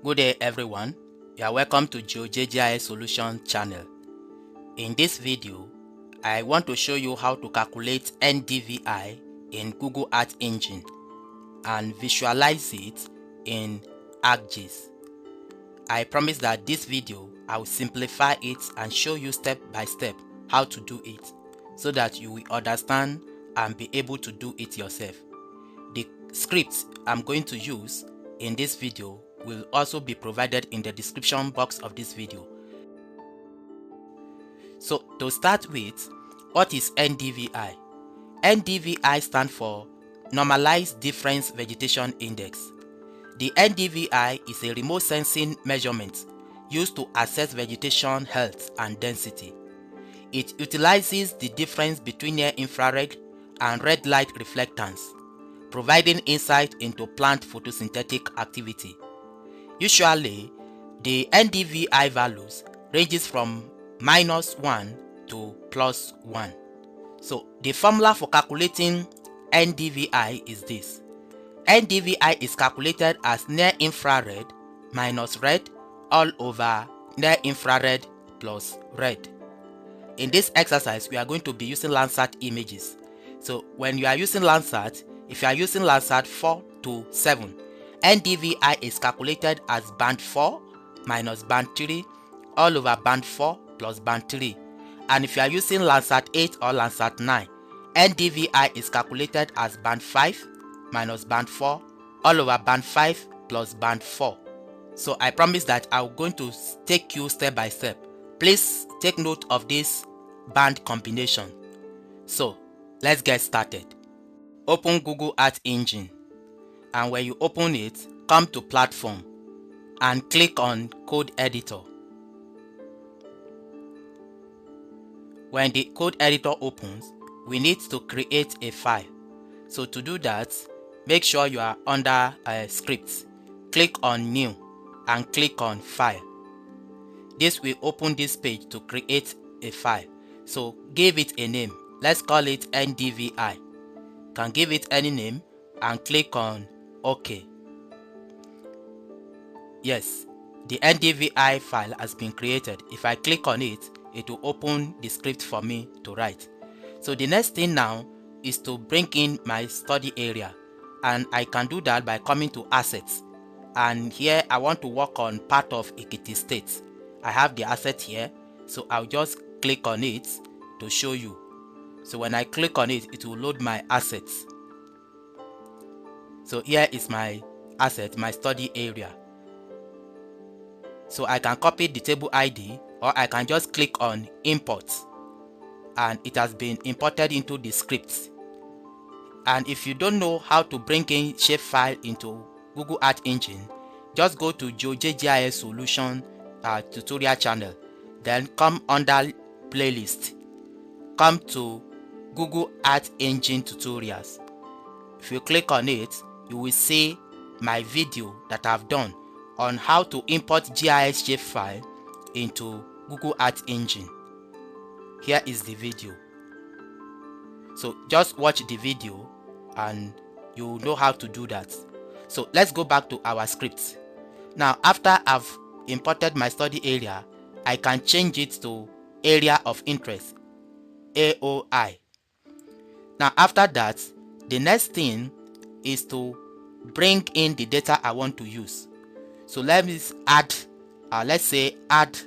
Good day everyone, you are welcome to ArcGIS Solution channel. In this video, I want to show you how to calculate NDVI in Google Earth Engine and visualize it in ArcGIS. I promise that this video I will simplify it and show you step by step how to do it so that you will understand and be able to do it yourself. The script I'm going to use in this video will also be provided in the description box of this video. So to start with, what is NDVI? NDVI stands for Normalized Difference Vegetation Index. The NDVI is a remote sensing measurement used to assess vegetation health and density. It utilizes the difference between near-infrared and red light reflectance, providing insight into plant photosynthetic activity. Usually, the NDVI values ranges from -1 to +1. So the formula for calculating NDVI is this. NDVI is calculated as near-infrared minus red all over near-infrared plus red. In this exercise, we are going to be using Landsat images. So when you are using Landsat, if you are using Landsat 4 to 7, NDVI is calculated as band 4 minus band 3 all over band 4 plus band 3. And if you are using Landsat 8 or Landsat 9, NDVI is calculated as band 5 minus band 4 all over band 5 plus band 4. So I promise that I'm going to take you step by step. Please take note of this band combination. So let's get started. Open Google Earth Engine, and when you open it, come to Platform and click on Code Editor. When the code editor opens, we need to create a file. So to do that, make sure you are under Scripts. Click on New and click on File. This will open this page to create a file. So give it a name. Let's call it NDVI. Can give it any name and click on OK. Yes, the NDVI file has been created. If I click on it, it will open the script for me to write. So the next thing now is to bring in my study area, and I can do that by coming to Assets. And here I want to work on part of Ekiti State. I have the asset here, so I'll just click on it to show you. So when I click on it, it will load my assets. So here is my asset, my study area. So I can copy the table ID, or I can just click on Import, and it has been imported into the script. And if you don't know how to bring in shapefile into Google Earth Engine, just go to ArcGIS Solution tutorial channel, then come under Playlist, come to Google Earth Engine Tutorials. If you click on it, you will see my video that I've done on how to import GIS shapefile into Google Earth Engine. Here is the video. So just watch the video and you know how to do that. So let's go back to our script. Now after I've imported my study area, I can change it to Area of Interest, AOI. Now after that, the next thing is to bring in the data I want to use. So let me add, let's say add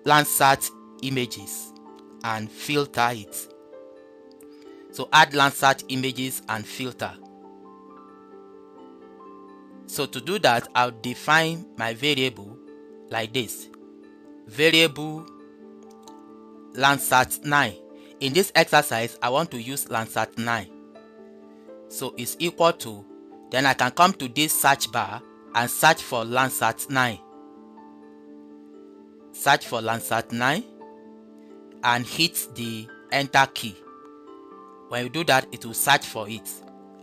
Landsat images and filter it. So add Landsat images and filter. So to do that, I'll define my variable like this. Variable Landsat 9. In this exercise, I want to use Landsat 9. So it's equal to, then I can come to this search bar and search for Landsat 9. Search for Landsat 9 and hit the enter key. When you do that, it will search for it.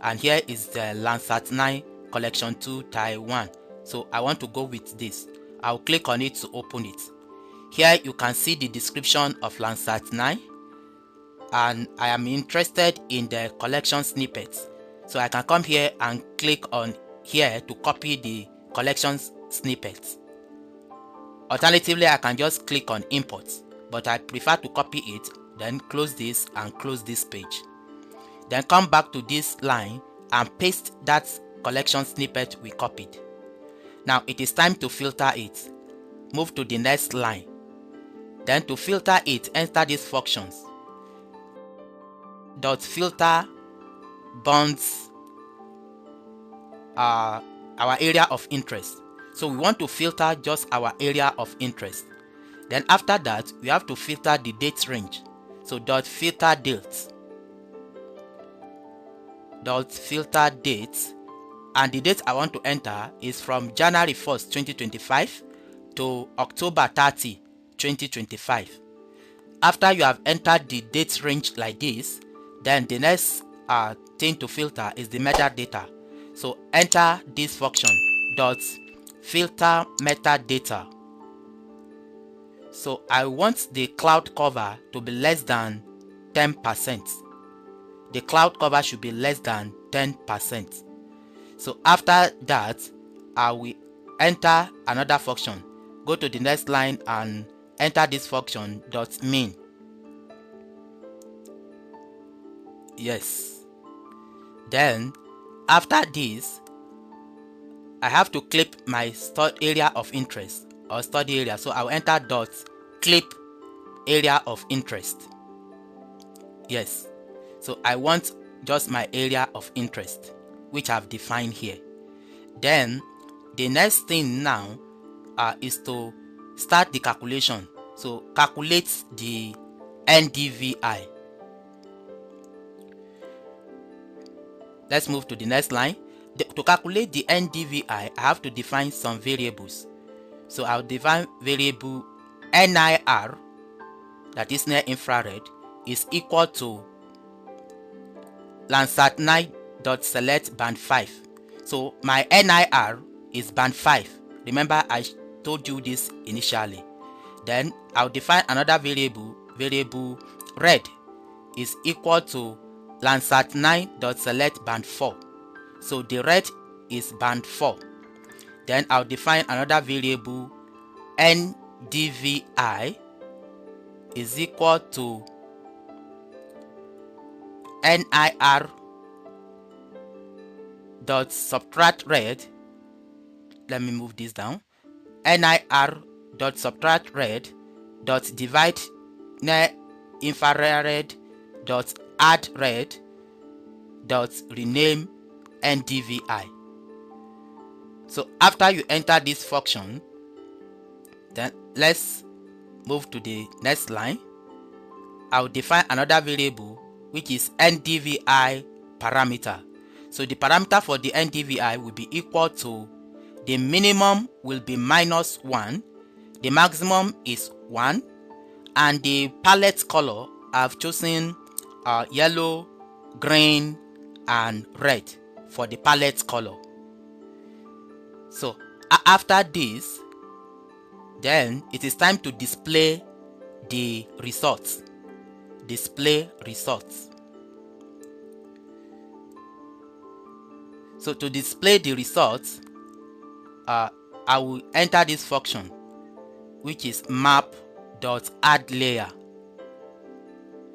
And here is the Landsat 9 collection 2 Taiwan. So I want to go with this. I'll click on it to open it. Here you can see the description of Landsat 9, and I am interested in the collection snippets. So I can come here and click on here to copy the collections snippets. Alternatively, I can just click on import, but I prefer to copy it, then close this and close this page. Then come back to this line and paste that collection snippet we copied. Now it is time to filter it. Move to the next line. Then to filter it, enter these functions. Dot filter bounds our area of interest. So we want to filter just our area of interest. Then after that, we have to filter the date range. So dot filter dates. Dot filter dates. And the date I want to enter is from January 1st, 2025 to October 30, 2025. After you have entered the date range like this, then the next thing to filter is the metadata. So enter this function dot filter metadata. So I want the cloud cover to be less than 10%. The cloud cover should be less than 10%. So after that, I will enter another function. Go to the next line and enter this function dot mean. Yes. Then after this, I have to clip my area of interest or study area. So I'll enter dot clip area of interest. Yes. So I want just my area of interest, which I've defined here. Then the next thing now is to start the calculation. So calculate the NDVI. Let's move to the next line. To calculate the NDVI, I have to define some variables. So I'll define variable NIR, that is near infrared, is equal to Landsat 9.select band 5. So my NIR is band 5. Remember I told you this initially. Then I'll define another variable red is equal to Landsat 9.select band 4. So the red is band 4. Then I'll define another variable NDVI is equal to NIR dot subtract red. Let me move this down. NIR dot subtract red dot divide near infrared dot add red dot rename NDVI. So after you enter this function, then let's move to the next line. I'll define another variable which is NDVI parameter. So the parameter for the NDVI will be equal to, the minimum will be -1, the maximum is 1, and the palette color I've chosen yellow, green, and red for the palette color. So after this, then it is time to display the results. Display results. So to display the results, I will enter this function, which is map.addLayer.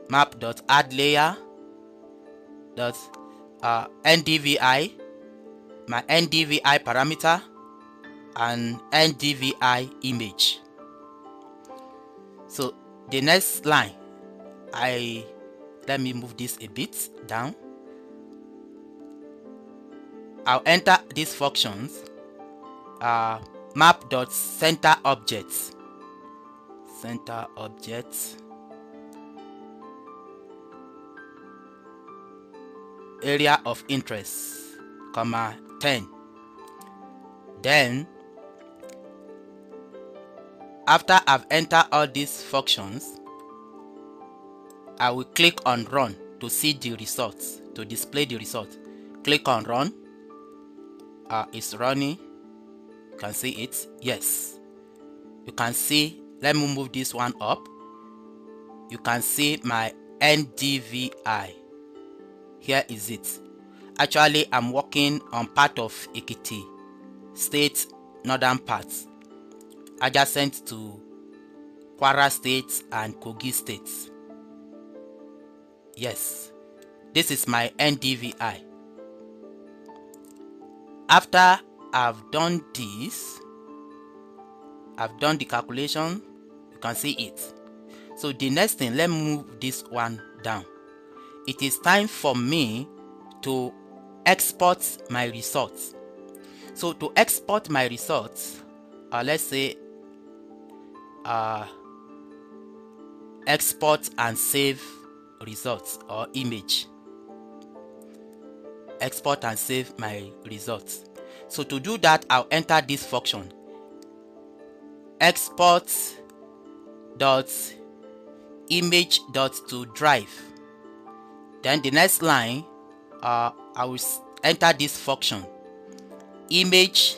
Map.addLayer dot NDVI, my NDVI parameter, and NDVI image. So the next line, let me move this a bit down. I'll enter these functions, map.center objects, center objects, area of interest, comma 10. Then after I've entered all these functions, I will click on run to see the results, to display the result. Click on run. It's running. You can see it. Yes, you can see. Let me move this one up. You can see my NDVI. Here is it. Actually, I'm working on part of Ekiti State northern parts adjacent to Kwara State and Kogi State. Yes, this is my NDVI. After I've done this, I've done the calculation, you can see it. So the next thing, let me move this one down. It is time for me to export my results. So to export my results, let's say export and save results or image. Export and save my results. So to do that, I'll enter this function, export dot image dot to drive. Then the next line, I will enter this function, image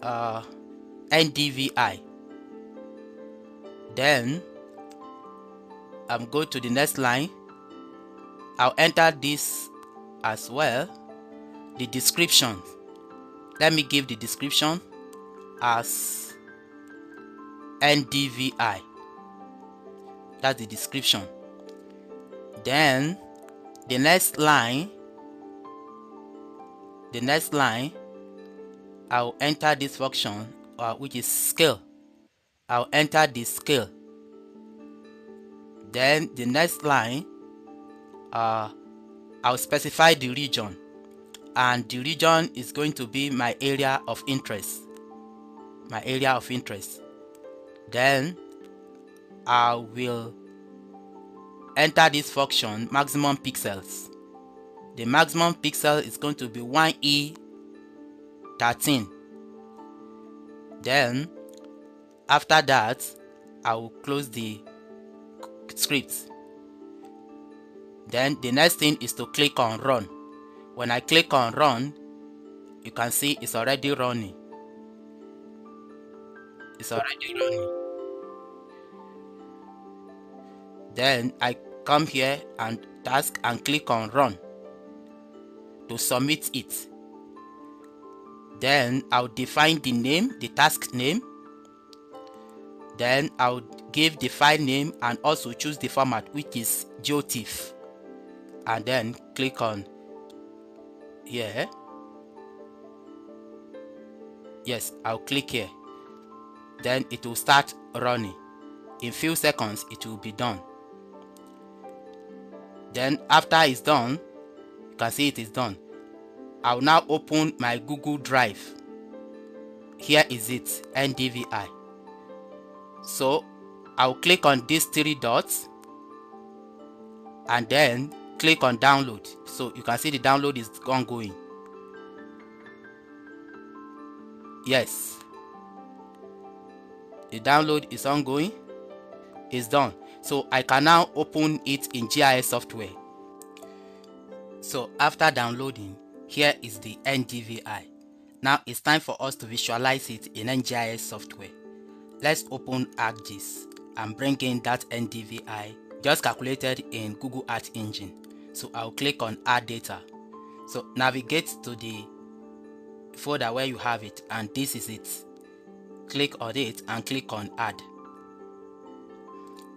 NDVI. Then I'm going to the next line. I'll enter this as well, the description. Let me give the description as NDVI. That's the description. Then the next line, I'll enter this function which is scale. I'll enter the scale. Then the next line, I'll specify the region, and the region is going to be my area of interest. Then I will enter this function, maximum pixels. The maximum pixel is going to be 1E13. Then after that, I will close the script. Then the next thing is to click on run. When I click on run, you can see it's already running. Then I come here and task and click on run to submit it. Then I'll define the name, the task name. Then I'll give the file name and also choose the format, which is GeoTIFF. And then click on here. Yes, I'll click here. Then it will start running. In few seconds, it will be done. Then after it's done, you can see it is done. I'll now open my Google Drive. Here is it, NDVI. So I'll click on these three dots and then click on download. So you can see the download is ongoing. Yes, the download is ongoing. It's done. So I can now open it in GIS software. So after downloading, here is the NDVI. Now it's time for us to visualize it in GIS software. Let's open ArcGIS and bring in that NDVI just calculated in Google Earth Engine. So I'll click on Add Data. So navigate to the folder where you have it, and this is it. Click on it and click on Add.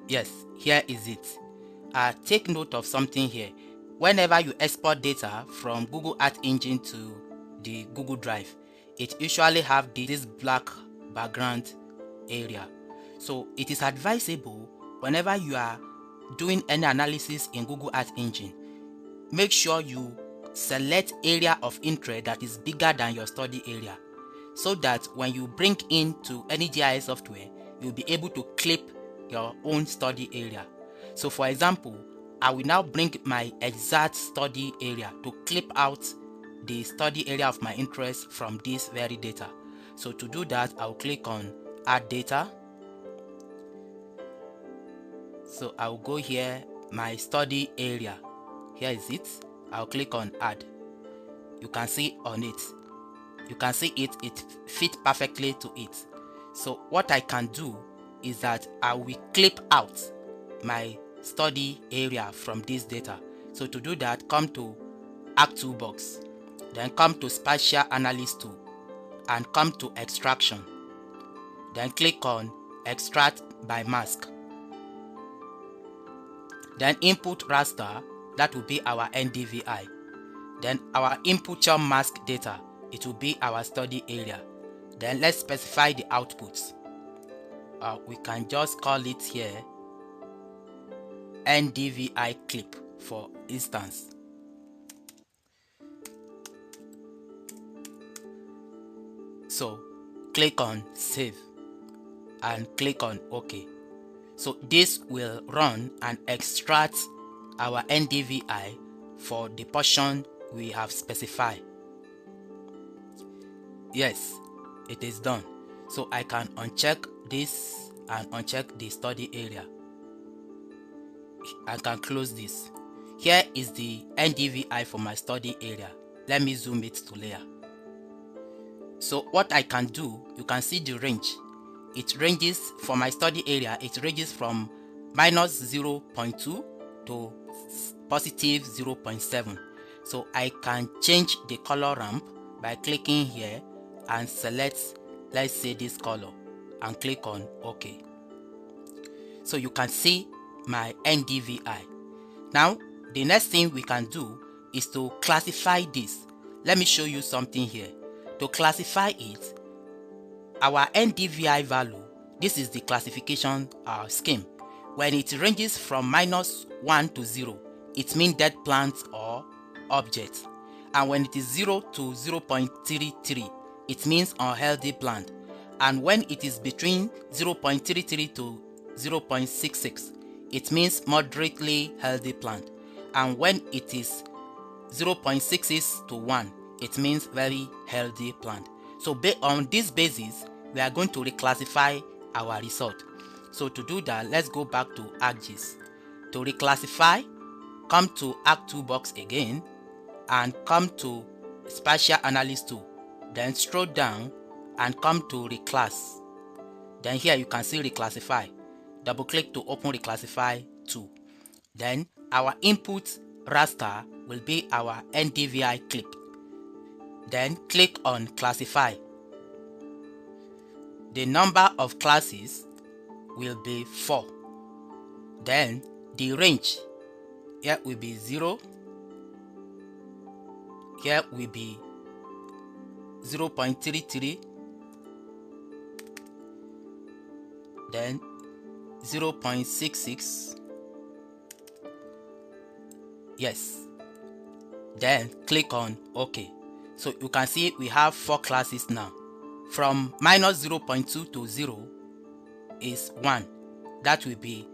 Yes, here is it. Take note of something here. Whenever you export data from Google Earth Engine to the Google Drive, it usually have this black background area. So it is advisable whenever you are doing any analysis in Google Earth Engine, make sure you select area of interest that is bigger than your study area, so that when you bring into any GIS software, you'll be able to clip your own study area. So for example, I will now bring my exact study area to clip out the study area of my interest from this very data. So to do that, I'll click on Add Data. So I'll go here, my study area. Here is it. I'll click on Add. You can see on it. You can see it fits perfectly to it. So what I can do is that I will clip out my study area from this data. So to do that, come to Arc Toolbox. then come to Spatial Analysis tool and come to Extraction. Then click on Extract by Mask. Then input raster, that will be our NDVI. Then our input churn mask data, it will be our study area. Then let's specify the outputs. We can just call it here NDVI clip for instance. So click on Save and click on OK. So this will run and extract our NDVI for the portion we have specified. Yes, it is done. So I can uncheck this and uncheck the study area. I can close this. Here is the NDVI for my study area. Let me zoom it to layer. So what I can do, you can see the range. It ranges for my study area, it ranges from minus 0.2 to positive 0.7. So I can change the color ramp by clicking here and select, let's say, this color and click on OK. So you can see my NDVI. Now the next thing we can do is to classify this. Let me show you something here. To classify it, our NDVI value, this is the classification scheme. When it ranges from minus 1 to 0, it means dead plants or objects. And when it is 0 to 0.33, it means unhealthy plant. And when it is between 0.33 to 0.66, it means moderately healthy plant. And when it is 0.66 to 1, it means very healthy plant. So on this basis, we are going to reclassify our result. So to do that, let's go back to ArcGIS. To reclassify, come to Arc Toolbox again and come to Spatial Analysis tool. Then scroll down and come to Reclass. Then here you can see Reclassify. Double click to open Reclassify tool. Then our input raster will be our NDVI clip. Then click on Classify. The number of classes will be 4. Then the range, here will be 0, here will be 0.33, then 0.66, yes, then click on OK. So you can see we have 4 classes now. From minus 0.2 to 0 is 1. That will be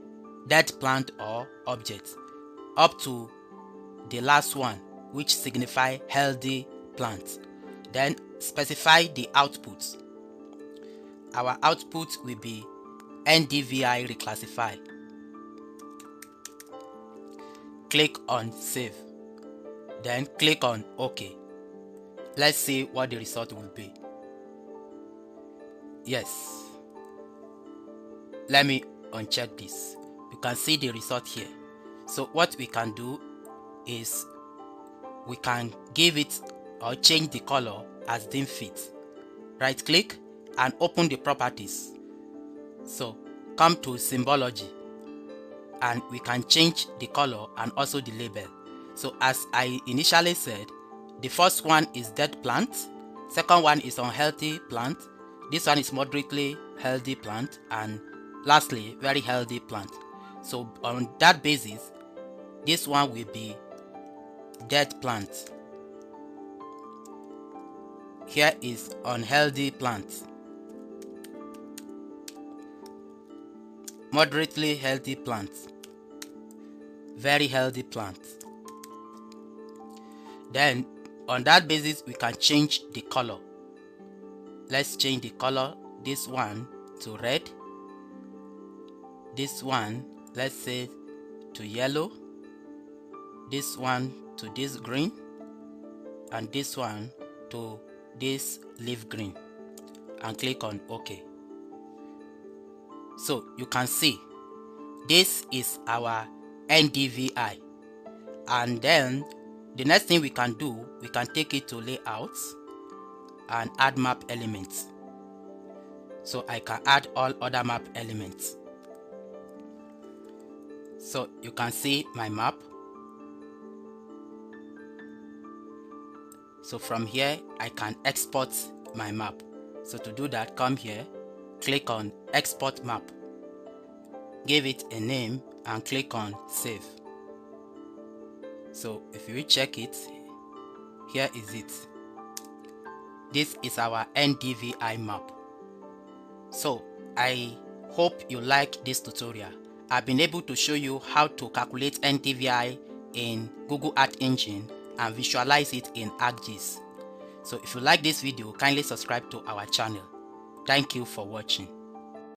dead plant or object. Up to the last one, which signify healthy plants. Then specify the outputs. Our output will be NDVI reclassify. Click on Save. Then click on OK. Let's see what the result will be. Yes. Let me uncheck this. You can see the result here. So what we can do is we can give it or change the color as deemed fit. Right click and open the properties. So come to symbology and we can change the color and also the label. So as I initially said, the first one is dead plant, second one is unhealthy plant, this one is moderately healthy plant, and lastly very healthy plant. So on that basis, this one will be dead plant. Here is unhealthy plant, moderately healthy plant, very healthy plant. Then on that basis we can change the color. Let's change the color, this one to red, this one let's say to yellow, this one to this green, and this one to this leaf green, and click on OK. So you can see this is our NDVI, and then The next thing we can do, we can take it to layouts and add map elements. So I can add all other map elements. So you can see my map. So from here, I can export my map. So to do that, come here, click on Export Map. Give it a name and click on Save. So if you check it, here is it. This is our NDVI map. So I hope you like this tutorial. I've been able to show you how to calculate NDVI in Google Earth Engine and visualize it in ArcGIS. So if you like this video, kindly subscribe to our channel. Thank you for watching.